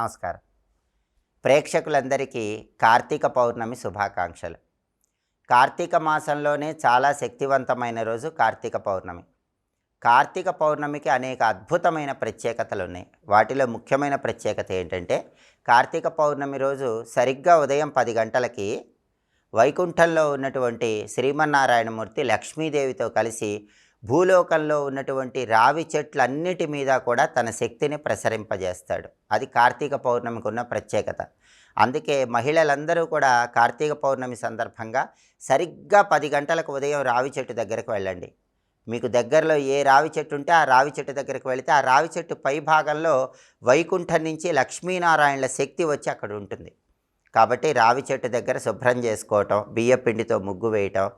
నమస్కారం. ప్రేక్షకులందరికీ కార్తీక పౌర్ణమి శుభాకాంక్షలు. కార్తీక మాసంలోనే చాలా శక్తివంతమైన రోజు కార్తీక పౌర్ణమి. కార్తీక పౌర్ణమికి అనేక అద్భుతమైన ప్రత్యేకతలు ఉన్నాయి. వాటిలో ముఖ్యమైన ప్రత్యేకత ఏంటంటే, కార్తీక పౌర్ణమి రోజు సరిగ్గా ఉదయం 10 గంటలకి వైకుంఠంలో ఉన్నటువంటి శ్రీమన్నారాయణమూర్తి లక్ష్మీదేవితో కలిసి భూలోకంలో ఉన్నటువంటి రావి చెట్లన్నిటి మీద కూడా తన శక్తిని ప్రసరింపజేస్తాడు. అది కార్తీక పౌర్ణమికి ఉన్న ప్రత్యేకత. అందుకే మహిళలందరూ కూడా కార్తీక పౌర్ణమి సందర్భంగా సరిగ్గా 10 గంటలకు ఉదయం రావి చెట్టు దగ్గరకు వెళ్ళండి. మీకు దగ్గరలో ఏ రావి చెట్టు ఉంటే ఆ రావి చెట్టు దగ్గరికి వెళితే ఆ రావి చెట్టు పై భాగంలో వైకుంఠం నుంచి లక్ష్మీనారాయణల శక్తి వచ్చి అక్కడ ఉంటుంది. కాబట్టి రావి చెట్టు దగ్గర శుభ్రం చేసుకోవటం, బియ్యపిండితో ముగ్గు వేయటం,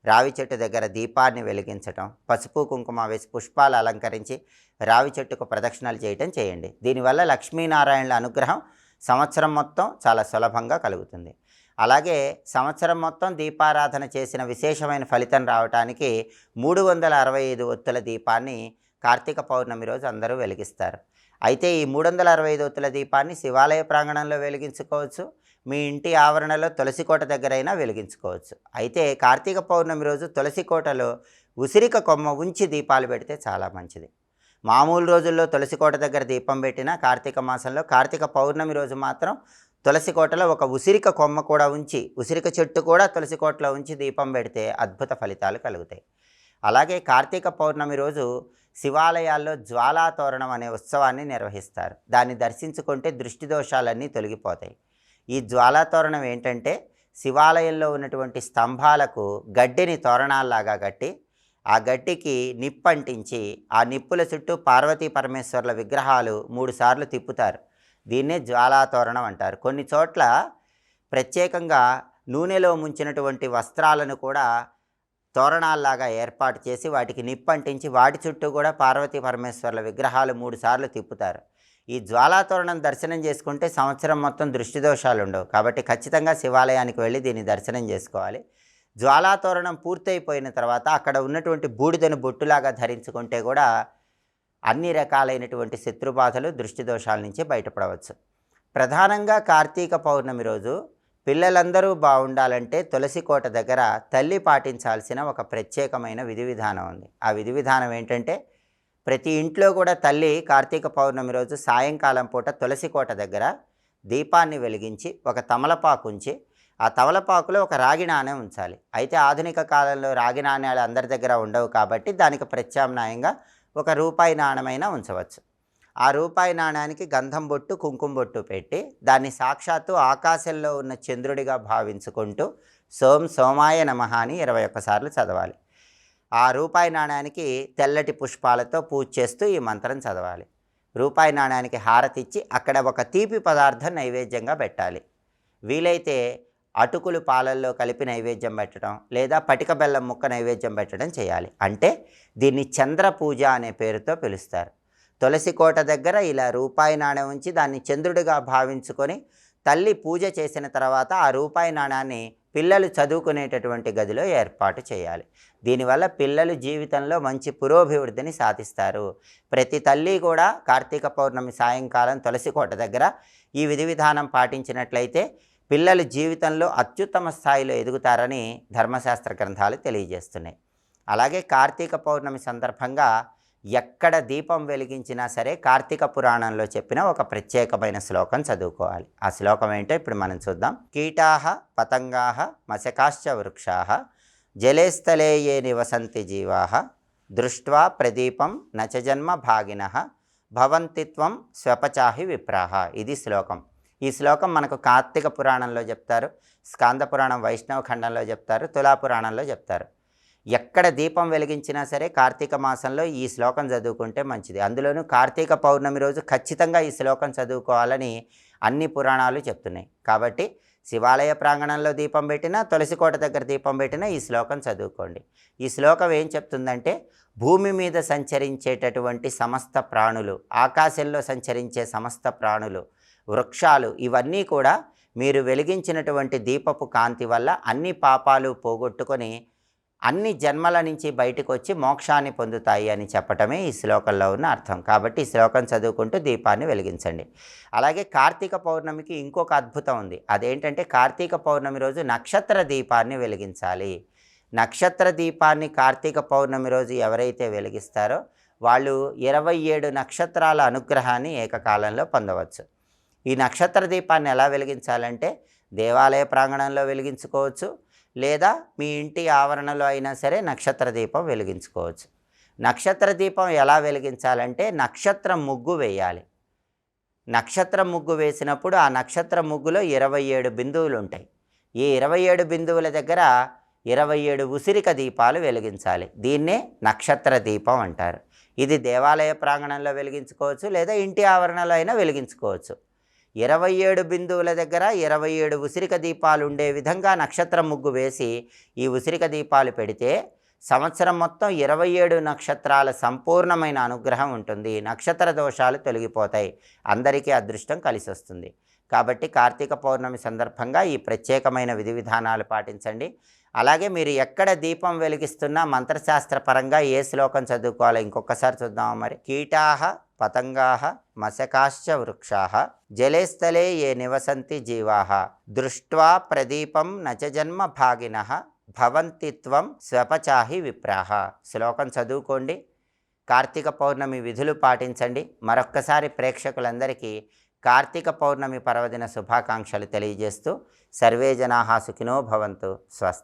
రావి చెట్టు దగ్గర దీపాన్ని వెలిగించటం, పసుపు కుంకుమ వేసి పుష్పాలు అలంకరించి రావి చెట్టుకు ప్రదక్షిణలు చేయటం చేయండి. దీనివల్ల లక్ష్మీనారాయణల అనుగ్రహం సంవత్సరం మొత్తం చాలా సులభంగా కలుగుతుంది. అలాగే సంవత్సరం మొత్తం దీపారాధన చేసిన విశేషమైన ఫలితం రావడానికి 365 ఒత్తుల దీపాన్ని కార్తీక పౌర్ణమి రోజు అందరూ వెలిగిస్తారు. అయితే ఈ 365 ఒత్తుల దీపాన్ని శివాలయ ప్రాంగణంలో వెలిగించుకోవచ్చు, మీ ఇంటి ఆవరణలో తులసికోట దగ్గరైనా వెలిగించుకోవచ్చు. అయితే కార్తీక పౌర్ణమి రోజు తులసికోటలో ఉసిరిక కొమ్మ ఉంచి దీపాలు పెడితే చాలా మంచిది. మామూలు రోజుల్లో తులసికోట దగ్గర దీపం పెట్టినా కార్తీక మాసంలో కార్తీక పౌర్ణమి రోజు మాత్రం తులసికోటలో ఒక ఉసిరిక కొమ్మ కూడా ఉంచి, ఉసిరిక చెట్టు కూడా తులసికోటలో ఉంచి దీపం పెడితే అద్భుత ఫలితాలు కలుగుతాయి. అలాగే కార్తీక పౌర్ణమి రోజు శివాలయాల్లో జ్వాలాతోరణం అనే ఉత్సవాన్ని నిర్వహిస్తారు. దాన్ని దర్శించుకుంటే దృష్టి దోషాలన్నీ తొలగిపోతాయి. ఈ జ్వాలాతోరణం ఏంటంటే, శివాలయంలో ఉన్నటువంటి స్తంభాలకు గడ్డిని తోరణాల్లాగా కట్టి ఆ గడ్డికి నిప్పంటించి ఆ నిప్పుల చుట్టూ పార్వతీ పరమేశ్వర్ల విగ్రహాలు 3 సార్లు తిప్పుతారు. దీన్నే జ్వాలాతోరణం అంటారు. కొన్ని చోట్ల ప్రత్యేకంగా నూనెలో ముంచినటువంటి వస్త్రాలను కూడా తోరణాల్లాగా ఏర్పాటు చేసి వాటికి నిప్పంటించి వాటి చుట్టూ కూడా పార్వతీ పరమేశ్వర్ల విగ్రహాలు 3 సార్లు తిప్పుతారు. ఈ జ్వాలాతోరణం దర్శనం చేసుకుంటే సంవత్సరం మొత్తం దృష్టి దోషాలు ఉండవు. కాబట్టి ఖచ్చితంగా శివాలయానికి వెళ్ళి దీన్ని దర్శనం చేసుకోవాలి. జ్వాలాతోరణం పూర్తయిపోయిన తర్వాత అక్కడ ఉన్నటువంటి బూడిదను బొట్టులాగా ధరించుకుంటే కూడా అన్ని రకాలైనటువంటి శత్రుబాధలు దృష్టి దోషాల నుంచి బయటపడవచ్చు. ప్రధానంగా కార్తీక పౌర్ణమి రోజు పిల్లలందరూ బాగుండాలంటే తులసికోట దగ్గర తల్లి పాటించాల్సిన ఒక ప్రత్యేకమైన విధి విధానం ఉంది. ఆ విధి విధానం ఏంటంటే, ప్రతి ఇంట్లో కూడా తల్లి కార్తీక పౌర్ణమి రోజు సాయంకాలం పూట తులసికోట దగ్గర దీపాన్ని వెలిగించి ఒక తమలపాకు ఉంచి ఆ తమలపాకులో ఒక రాగి నాణెం ఉంచాలి. అయితే ఆధునిక కాలంలో రాగి నాణ్యాలు అందరి దగ్గర ఉండవు కాబట్టి దానికి ప్రత్యామ్నాయంగా ఒక రూపాయి నాణెమైనా ఉంచవచ్చు. ఆ రూపాయి నాణ్యానికి గంధం బొట్టు, కుంకుమ బొట్టు పెట్టి దాన్ని సాక్షాత్తు ఆకాశంలో ఉన్న చంద్రుడిగా భావించుకుంటూ సోం సోమాయ నమః అని 21 సార్లు చదవాలి. ఆ రూపాయి నాణ్యానికి తెల్లటి పుష్పాలతో పూజ చేస్తూ ఈ మంత్రం చదవాలి. రూపాయి నాణ్యానికి హారతిచ్చి అక్కడ ఒక తీపి పదార్థం నైవేద్యంగా పెట్టాలి. వీలైతే అటుకులు పాలల్లో కలిపి నైవేద్యం పెట్టడం లేదా పటిక బెల్లం ముక్క నైవేద్యం పెట్టడం చేయాలి. అంటే దీన్ని చంద్ర పూజ అనే పేరుతో పిలుస్తారు. తులసికోట దగ్గర ఇలా రూపాయి నాణ్యం ఉంచి దాన్ని చంద్రుడిగా భావించుకొని తల్లి పూజ చేసిన తర్వాత ఆ రూపాయి నాణ్యాన్ని పిల్లలు చదువుకునేటటువంటి గదిలో ఏర్పాటు చేయాలి. దీనివల్ల పిల్లలు జీవితంలో మంచి పురోభివృద్ధిని సాధిస్తారు. ప్రతి తల్లి కూడా కార్తీక పౌర్ణమి సాయంకాలం తులసికోట దగ్గర ఈ విధి విధానం పాటించినట్లయితే పిల్లలు జీవితంలో అత్యుత్తమ స్థాయిలో ఎదుగుతారని ధర్మశాస్త్ర గ్రంథాలు తెలియజేస్తున్నాయి. అలాగే కార్తీక పౌర్ణమి సందర్భంగా ఎక్కడ దీపం వెలిగించినా సరే కార్తీక పురాణంలో చెప్పిన ఒక ప్రత్యేకమైన శ్లోకం చదువుకోవాలి. ఆ శ్లోకం ఏంటో ఇప్పుడు మనం చూద్దాం. కీటాః పతంగాః మశకాశ్చ వృక్షాః జలే స్థలే ఏ నివసంతి జీవాః దృష్ట్వా ప్రదీపం నచ జన్మ భాగినః భవంతి త్వం స్వపచాహి విప్రాః. ఇది శ్లోకం. ఈ శ్లోకం మనకు కార్తీక పురాణంలో చెప్తారు, స్కాంద పురాణం వైష్ణవ ఖండంలో చెప్తారు, తులా పురాణంలో చెప్తారు. ఎక్కడ దీపం వెలిగించినా సరే కార్తీక మాసంలో ఈ శ్లోకం చదువుకుంటే మంచిది. అందులోనూ కార్తీక పౌర్ణమి రోజు ఖచ్చితంగా ఈ శ్లోకం చదువుకోవాలని అన్ని పురాణాలు చెప్తున్నాయి. కాబట్టి శివాలయ ప్రాంగణంలో దీపం పెట్టినా, తులసికోట దగ్గర దీపం పెట్టినా ఈ శ్లోకం చదువుకోండి. ఈ శ్లోకం ఏం చెప్తుందంటే, భూమి మీద సంచరించేటటువంటి సమస్త ప్రాణులు, ఆకాశంలో సంచరించే సమస్త ప్రాణులు, వృక్షాలు ఇవన్నీ కూడా మీరు వెలిగించినటువంటి దీపపు కాంతి వల్ల అన్ని పాపాలు పోగొట్టుకొని అన్ని జన్మల నుంచి బయటకు వచ్చి మోక్షాన్ని పొందుతాయి అని చెప్పటమే ఈ శ్లోకంలో ఉన్న అర్థం. కాబట్టి ఈ శ్లోకం చదువుకుంటూ దీపాన్ని వెలిగించండి. అలాగే కార్తీక పౌర్ణమికి ఇంకొక అద్భుతం ఉంది. అదేంటంటే కార్తీక పౌర్ణమి రోజు నక్షత్ర దీపాన్ని వెలిగించాలి. నక్షత్ర దీపాన్ని కార్తీక పౌర్ణమి రోజు ఎవరైతే వెలిగిస్తారో వాళ్ళు 27 నక్షత్రాల అనుగ్రహాన్ని ఏకకాలంలో పొందవచ్చు. ఈ నక్షత్ర దీపాన్ని ఎలా వెలిగించాలంటే దేవాలయ ప్రాంగణంలో వెలిగించుకోవచ్చు, లేదా మీ ఇంటి ఆవరణలో అయినా సరే నక్షత్ర దీపం వెలిగించుకోవచ్చు. నక్షత్ర దీపం ఎలా వెలిగించాలంటే నక్షత్రం ముగ్గు వేయాలి. నక్షత్రం ముగ్గు వేసినప్పుడు ఆ నక్షత్ర ముగ్గులో 27 బిందువులు ఉంటాయి. ఈ 27 బిందువుల దగ్గర 27 ఉసిరిక దీపాలు వెలిగించాలి. దీన్నే నక్షత్ర దీపం అంటారు. ఇది దేవాలయ ప్రాంగణంలో వెలిగించుకోవచ్చు, లేదా ఇంటి ఆవరణలో అయినా వెలిగించుకోవచ్చు. 27 బిందువుల దగ్గర 27 ఉసిరిక దీపాలు ఉండే విధంగా నక్షత్రం ముగ్గు వేసి ఈ ఉసిరిక దీపాలు పెడితే సంవత్సరం మొత్తం 27 నక్షత్రాల సంపూర్ణమైన అనుగ్రహం ఉంటుంది. నక్షత్ర దోషాలు తొలగిపోతాయి, అందరికీ అదృష్టం కలిసి వస్తుంది. కాబట్టి కార్తీక పౌర్ణమి సందర్భంగా ఈ ప్రత్యేకమైన విధి విధానాలు పాటించండి. అలాగే మీరు ఎక్కడ దీపం వెలిగిస్తున్నా మంత్రశాస్త్రపరంగా ఏ శ్లోకం చదువుకోవాలో ఇంకొకసారి చూద్దామా మరి. కీటాహ పతంగాహ మశకాశ్చ వృక్షాః జలే స్థలే ఏ నివసంతి జీవాః దృష్ట్వా ప్రదీపం నచ జన్మ భాగినః భవంతి త్వం స్వపచాహి విప్రాః. శ్లోకం చదువుకోండి, కార్తీక పౌర్ణమి విధులు పాటించండి. మరొక్కసారి ప్రేక్షకులందరికీ కార్తీక పౌర్ణమి పర్వదిన శుభాకాంక్షలు తెలియజేస్తూ సర్వే జనాః సుఖినో భవంతు. స్వస్తి.